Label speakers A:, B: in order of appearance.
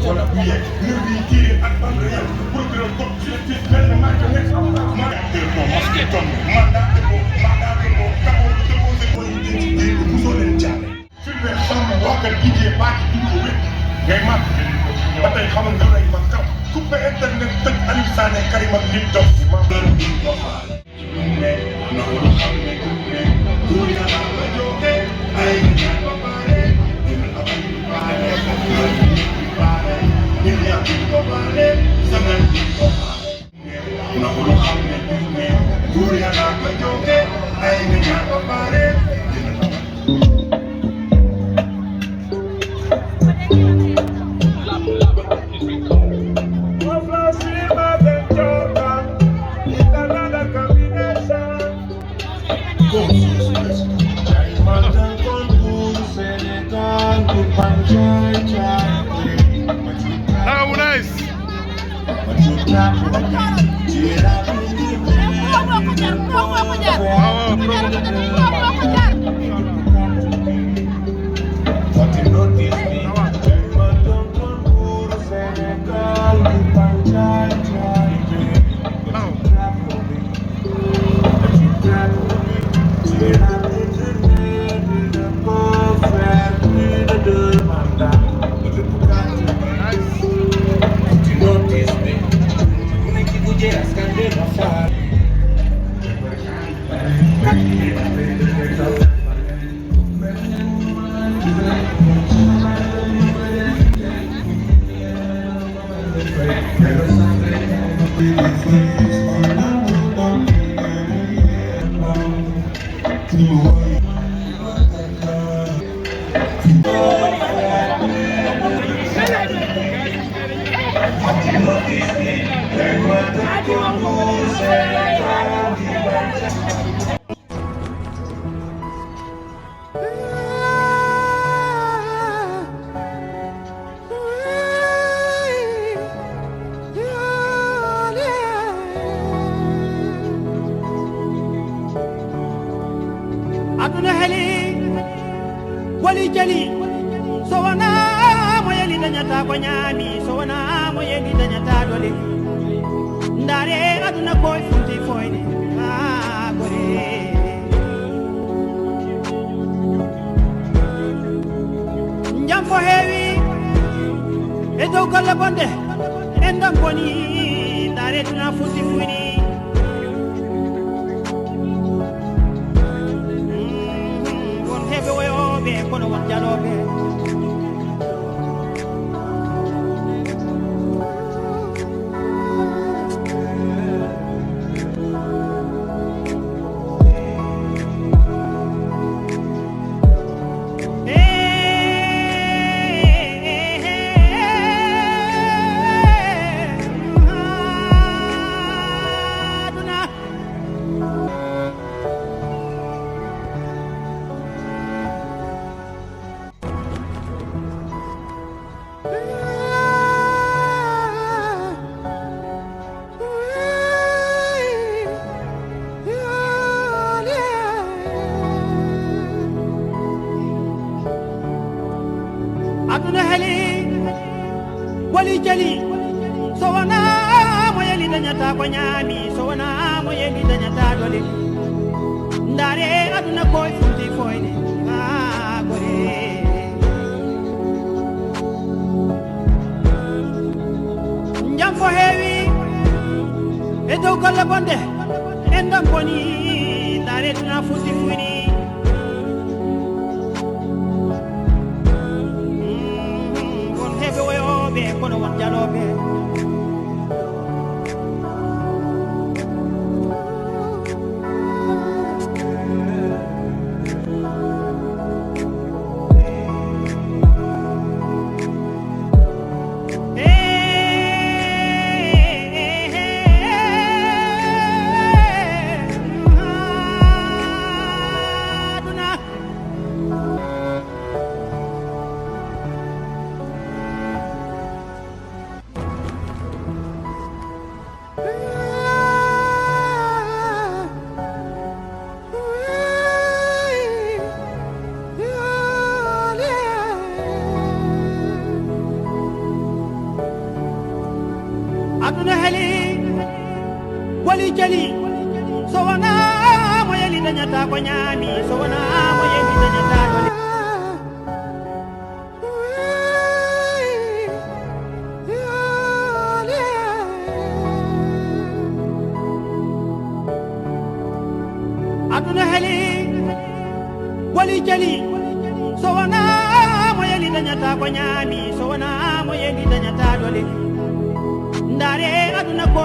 A: wala bu yee ñëw di téye ak bande yëpp procureur ko ci benn marque nekk mandat de bon masque tom mandat de bon taxaw déposé ko identité musoo leen jaale fi mu ne xam nga wax kat liggéey baa ci duñ ko wét ngay màgg ba tey xamal nga lay ma kaw coupé internet tëj Aliou Sané Karim ak nit dof ma heure bi ko faal ne na ko xam ne ne du yàlla ba jóge ay ñaan ba pare dina abal pare pare dina yàgg ko pare semaine bi ko faal na ko xam ne ne du yàlla ba jóge ay ñaan ba pare dina
B: How nice!
C: aduna heli wali jali so wana mo yeli dañata ko ñaami so wana mo yeli dañata dole ndare aduna koy funti foyde ha gore njam fo heewi e dow golle bonde en dam boni ndare tuna funti fuyni kono won jaloɓe aduna heli wali jali so wana mo yeli dañata ko ñaami so wana mo yeli dañata dole ndare aduna koy funti foyde ha gore njam fo heewi e dow golle bonde en dam boni ndare tuna funti fuyni kono won jaloɓe aduna heli wali jali so wana mo yeli dañata ko ñaami so wana mo yeli dañata dole aduna heli wali jali so wana mo yeli dañata ko ñaami so wana mo yeli dañata dole ndare aduna ko